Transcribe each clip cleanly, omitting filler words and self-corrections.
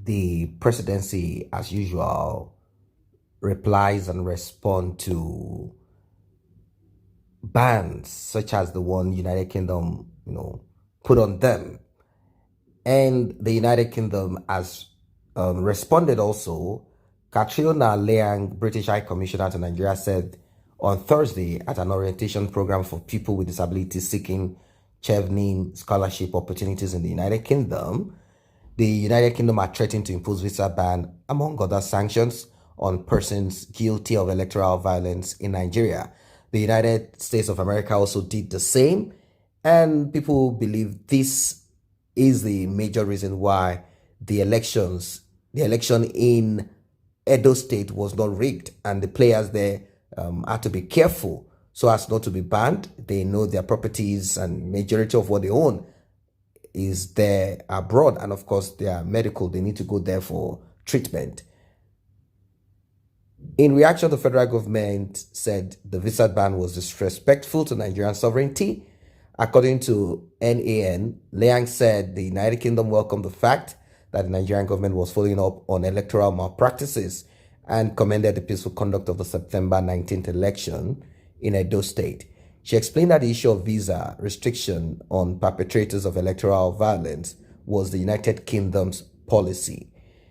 the presidency, as usual, replies and responds to bans such as the one United Kingdom, put on them. And the United Kingdom has responded also. Katrina Liang, British High Commissioner to Nigeria, said on Thursday at an orientation program for people with disabilities seeking chevening scholarship opportunities in the United Kingdom, the United Kingdom are threatening to impose visa ban, among other sanctions, on persons guilty of electoral violence in Nigeria. The United States of America also did the same, and people believe this is the major reason why the election in Edo State was not rigged, and the players there had to be careful so as not to be banned. They know their properties and majority of what they own is there abroad, and of course they are medical, they need to go there for treatment. In reaction, the federal government said the visa ban was disrespectful to Nigerian sovereignty. According to NAN, Liang said the United Kingdom welcomed the fact that the Nigerian government was following up on electoral malpractices and commended the peaceful conduct of the September 19th election in Edo State. She explained that the issue of visa restriction on perpetrators of electoral violence was the United Kingdom's policy.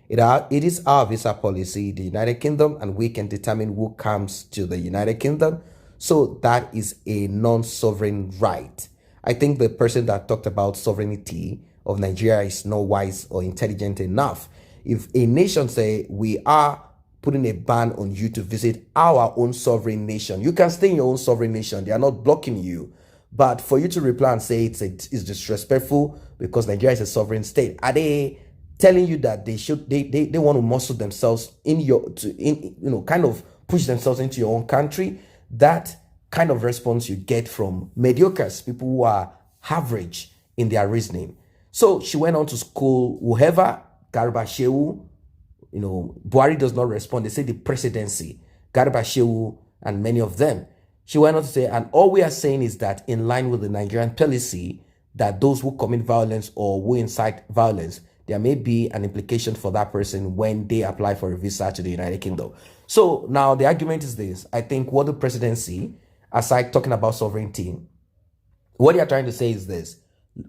It is our visa policy, the United Kingdom, and we can determine who comes to the United Kingdom. So that is a non-sovereign right. I think the person that talked about sovereignty of Nigeria is not wise or intelligent enough. If a nation say we are putting a ban on you to visit our own sovereign nation, you can stay in your own sovereign nation. They are not blocking you. But for you to reply and say it's disrespectful because Nigeria is a sovereign state, are they telling you that they want to muscle themselves kind of push themselves into your own country? That kind of response you get from mediocres, people who are average in their reasoning. So she went on to school whoever, Garba Shehu, Buhari does not respond. They say the presidency, Garba Shehu, and many of them. She went on to say, and all we are saying is that in line with the Nigerian policy, that those who commit violence or who incite violence, there may be an implication for that person when they apply for a visa to the United Kingdom. So now the argument is this. I think what the presidency, aside talking about sovereignty, what they are trying to say is this.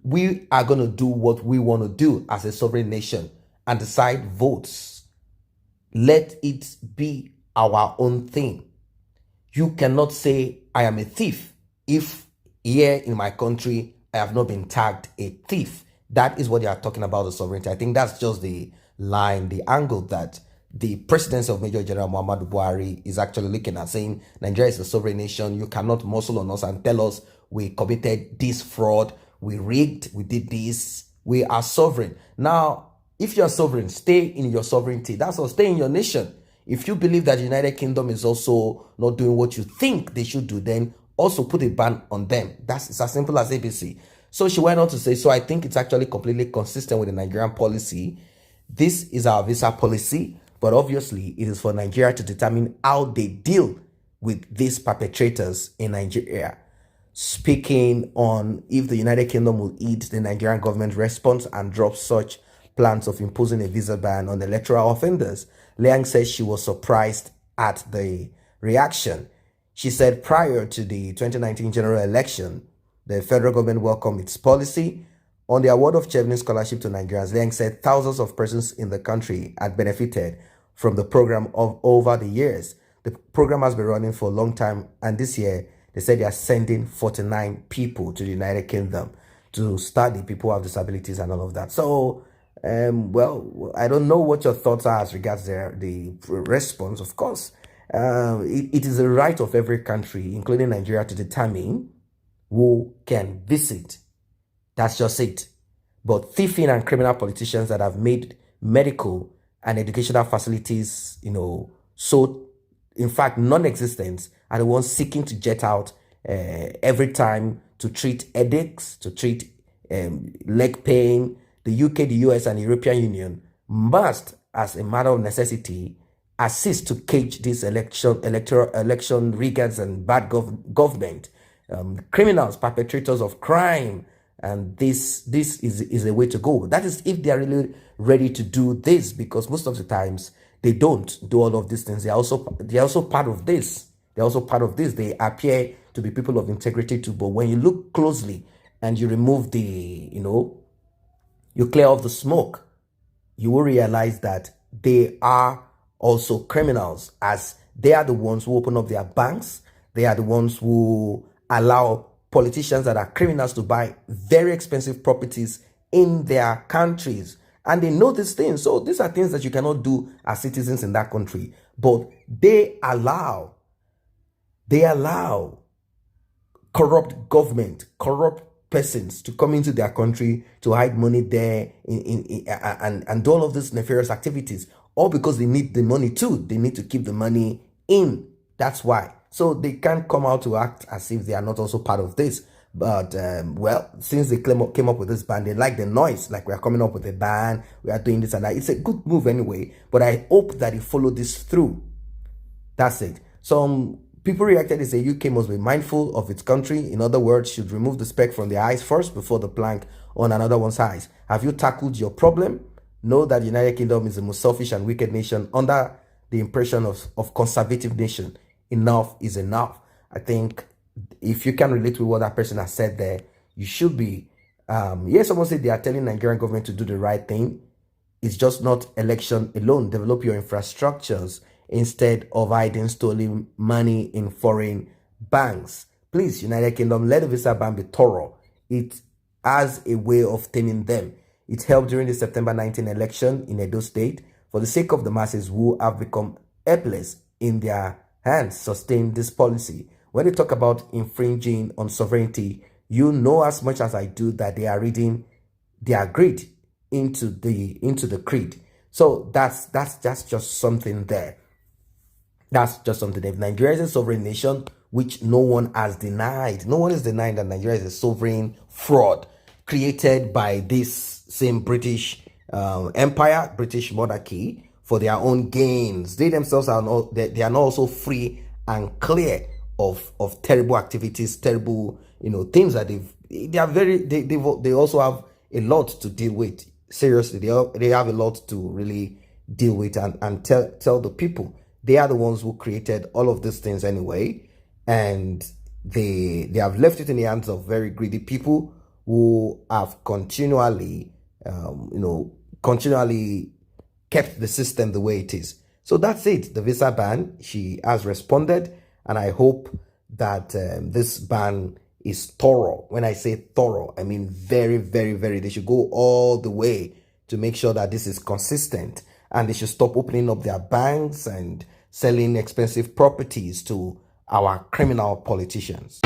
We are going to do what we want to do as a sovereign nation and decide votes. Let it be our own thing. You cannot say, I am a thief, if here in my country, I have not been tagged a thief. That is what they are talking about, the sovereignty. I think that's just the line, the angle that the presidency of Major General Muhammadu Buhari is actually looking at, saying Nigeria is a sovereign nation. You cannot muscle on us and tell us we committed this fraud, we rigged, we did this. We are sovereign. Now, if you're sovereign, stay in your sovereignty. That's all. Stay in your nation. If you believe that the United Kingdom is also not doing what you think they should do, then also put a ban on them. It's as simple as ABC. So she went on to say, so I think it's actually completely consistent with the Nigerian policy. This is our visa policy, but obviously it is for Nigeria to determine how they deal with these perpetrators in Nigeria. Speaking on if the United Kingdom will heed the Nigerian government response and drop such plans of imposing a visa ban on electoral offenders, Liang says she was surprised at the reaction. She said prior to the 2019 general election, the federal government welcomed its policy. On the award of chevening scholarship to Nigerians, Liang said thousands of persons in the country had benefited from the program over the years. The program has been running for a long time, and this year, they said they are sending 49 people to the United Kingdom to study people who have disabilities and all of that. So, well, I don't know what your thoughts are as regards the response. Of course, it is the right of every country, including Nigeria, to determine who can visit. That's just it. But thieving and criminal politicians that have made medical and educational facilities, so in fact non-existent, are the ones seeking to jet out every time to treat headaches, to treat leg pain. The UK, the US, and the European Union must, as a matter of necessity, assist to cage these election riggers and bad government, criminals, perpetrators of crime, And this is a way to go. That is if they are really ready to do this, because most of the times they don't do all of these things. They're also part of this. They're also part of this. They appear to be people of integrity too. But when you look closely and you remove the, you clear off the smoke, you will realize that they are also criminals, as they are the ones who open up their banks. They are the ones who allow politicians that are criminals to buy very expensive properties in their countries. And they know these things. So these are things that you cannot do as citizens in that country. But they allow corrupt government, corrupt persons to come into their country to hide money there and do all of these nefarious activities, all because they need the money too. They need to keep the money in. That's why. So they can't come out to act as if they are not also part of this. But well, since they came up with this ban, they like the noise, like we are coming up with a ban, we are doing this and that. It's a good move anyway, but I hope that they follow this through. That's it. Some people reacted and say UK must be mindful of its country. In other words, should remove the speck from their eyes first before the plank on another one's eyes. Have you tackled your problem? Know that the United Kingdom is the most selfish and wicked nation under the impression of conservative nation. Enough is enough. I think if you can relate with what that person has said there, you should be. Yes, someone said they are telling Nigerian government to do the right thing. It's just not election alone. Develop your infrastructures instead of hiding stolen money in foreign banks. Please, United Kingdom, let the visa ban be thorough. It has a way of taming them. It helped during the September 19 election in Edo State. For the sake of the masses who have become helpless in their hands, sustain this policy. When they talk about infringing on sovereignty, you know as much as I do that they are reading their greed into the creed. So that's just something there. That's just something. If Nigeria is a sovereign nation, which no one has denied, no one is denying that Nigeria is a sovereign fraud created by this same British empire, British monarchy, for their own gains. They themselves are not. They are not also free and clear of terrible activities, terrible things that they also have a lot to deal with. Seriously, they have a lot to really deal with and tell the people. They are the ones who created all of these things anyway, and they have left it in the hands of very greedy people who have continually kept the system the way it is. So that's it. The visa ban, she has responded, and I hope that this ban is thorough. When I say thorough, I mean very, very, very. They should go all the way to make sure that this is consistent, and they should stop opening up their banks and selling expensive properties to our criminal politicians.